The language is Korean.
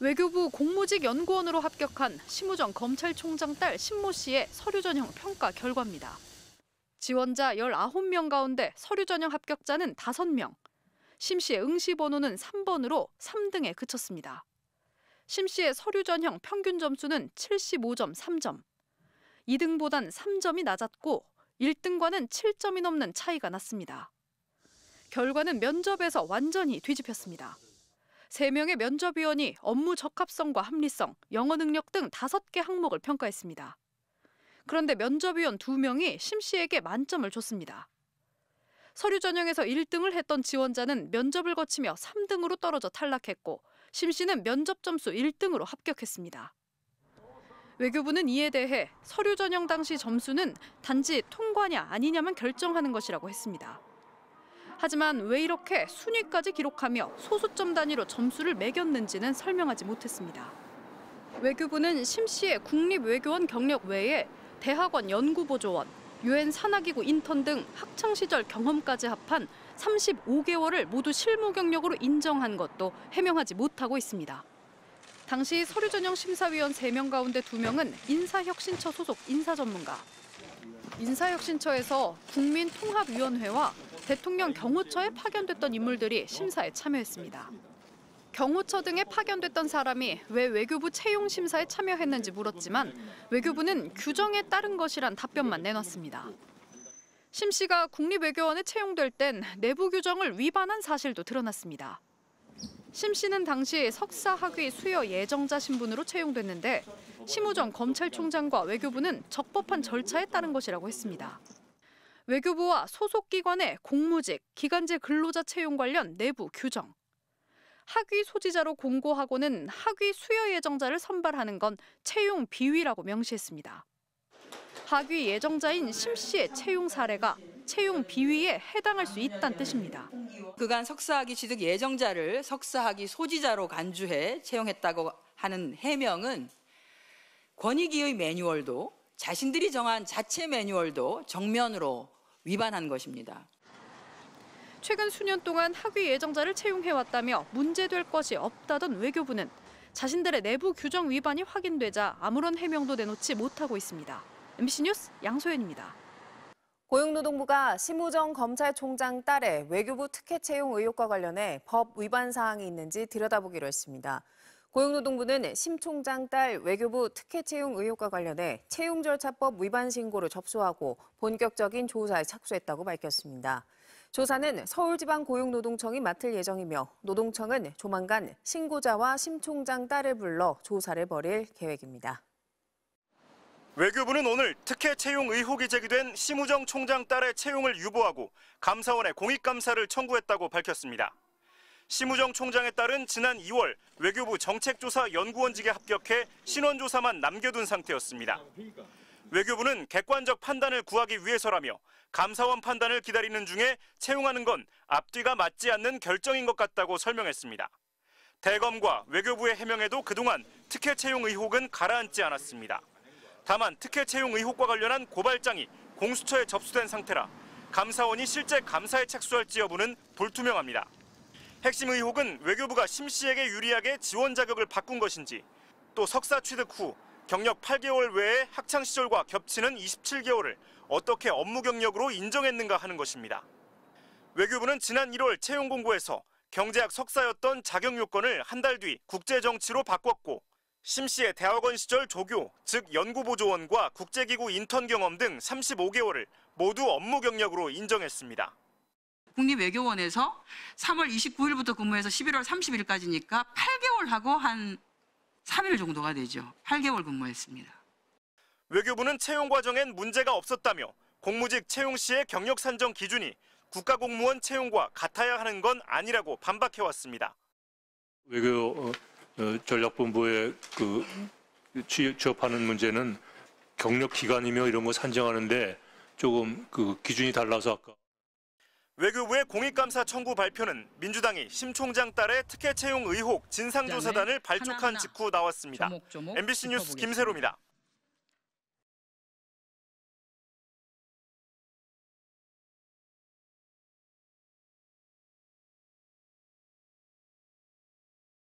외교부 공무직 연구원으로 합격한 심우정 검찰총장 딸 신모 씨의 서류 전형 평가 결과입니다. 지원자 19명 가운데 서류 전형 합격자는 5명. 심 씨의 응시 번호는 3번으로 3등에 그쳤습니다. 심 씨의 서류 전형 평균 점수는 75.3점. 2등보단 3점이 낮았고 1등과는 7점이 넘는 차이가 났습니다. 결과는 면접에서 완전히 뒤집혔습니다. 3명의 면접위원이 업무 적합성과 합리성, 영어 능력 등 5개 항목을 평가했습니다. 그런데 면접위원 2명이 심 씨에게 만점을 줬습니다. 서류 전형에서 1등을 했던 지원자는 면접을 거치며 3등으로 떨어져 탈락했고 심 씨는 면접 점수 1등으로 합격했습니다. 외교부는 이에 대해 서류 전형 당시 점수는 단지 통과냐 아니냐만 결정하는 것이라고 했습니다. 하지만 왜 이렇게 순위까지 기록하며 소수점 단위로 점수를 매겼는지는 설명하지 못했습니다. 외교부는 심 씨의 국립외교원 경력 외에 대학원 연구보조원, 유엔 산하기구 인턴 등 학창시절 경험까지 합한 35개월을 모두 실무 경력으로 인정한 것도 해명하지 못하고 있습니다. 당시 서류 전형 심사위원 3명 가운데 2명은 인사혁신처 소속 인사전문가. 인사혁신처에서 국민통합위원회와 대통령 경호처에 파견됐던 인물들이 심사에 참여했습니다. 경호처 등에 파견됐던 사람이 왜 외교부 채용 심사에 참여했는지 물었지만 외교부는 규정에 따른 것이란 답변만 내놨습니다. 심 씨가 국립외교원에 채용될 땐 내부 규정을 위반한 사실도 드러났습니다. 심 씨는 당시 석사 학위 수여 예정자 신분으로 채용됐는데 심우정 검찰총장과 외교부는 적법한 절차에 따른 것이라고 했습니다. 외교부와 소속기관의 공무직, 기간제 근로자 채용 관련 내부 규정. 학위 소지자로 공고하고는 학위 수여 예정자를 선발하는 건 채용 비위라고 명시했습니다. 학위 예정자인 심 씨의 채용 사례가 채용 비위에 해당할 수 있다는 뜻입니다. 그간 석사학위 취득 예정자를 석사학위 소지자로 간주해 채용했다고 하는 해명은 권익위의 매뉴얼도 자신들이 정한 자체 매뉴얼도 정면으로 위반한 것입니다. 최근 수년 동안 학위 예정자를 채용해왔다며 문제될 것이 없다던 외교부는 자신들의 내부 규정 위반이 확인되자 아무런 해명도 내놓지 못하고 있습니다. MBC 뉴스 양소연입니다. 고용노동부가 심우정 검찰총장 딸의 외교부 특혜 채용 의혹과 관련해 법 위반 사항이 있는지 들여다보기로 했습니다. 고용노동부는 심 총장 딸 외교부 특혜 채용 의혹과 관련해 채용절차법 위반 신고를 접수하고 본격적인 조사에 착수했다고 밝혔습니다. 조사는 서울지방고용노동청이 맡을 예정이며 노동청은 조만간 신고자와 심 총장 딸을 불러 조사를 벌일 계획입니다. 외교부는 오늘 특혜 채용 의혹이 제기된 심우정 총장 딸의 채용을 유보하고 감사원에 공익감사를 청구했다고 밝혔습니다. 심우정 총장의 딸은 지난 2월 외교부 정책조사 연구원직에 합격해 신원조사만 남겨둔 상태였습니다. 외교부는 객관적 판단을 구하기 위해서라며 감사원 판단을 기다리는 중에 채용하는 건 앞뒤가 맞지 않는 결정인 것 같다고 설명했습니다. 대검과 외교부의 해명에도 그동안 특혜 채용 의혹은 가라앉지 않았습니다. 다만 특혜 채용 의혹과 관련한 고발장이 공수처에 접수된 상태라 감사원이 실제 감사에 착수할지 여부는 불투명합니다. 핵심 의혹은 외교부가 심 씨에게 유리하게 지원 자격을 바꾼 것인지, 또 석사 취득 후 경력 8개월 외에 학창 시절과 겹치는 27개월을 어떻게 업무 경력으로 인정했는가 하는 것입니다. 외교부는 지난 1월 채용 공고에서 경제학 석사였던 자격 요건을 한 달 뒤 국제정치로 바꿨고 심 씨의 대학원 시절 조교, 즉 연구보조원과 국제기구 인턴 경험 등 35개월을 모두 업무 경력으로 인정했습니다. 국립외교원에서 3월 29일부터 근무해서 11월 30일까지니까 8개월하고 한 3일 정도가 되죠. 8개월 근무했습니다. 외교부는 채용 과정엔 문제가 없었다며 공무직 채용 시의 경력 산정 기준이 국가공무원 채용과 같아야 하는 건 아니라고 반박해왔습니다. 외교 전략본부에 취업하는 문제는 경력 기간이며 이런 거 산정하는데 조금 기준이 달라서 아까. 외교부의 공익감사 청구 발표는 민주당이 심 총장 딸의 특혜 채용 의혹 진상조사단을 발족한 직후 나왔습니다. MBC 뉴스 김세로입니다.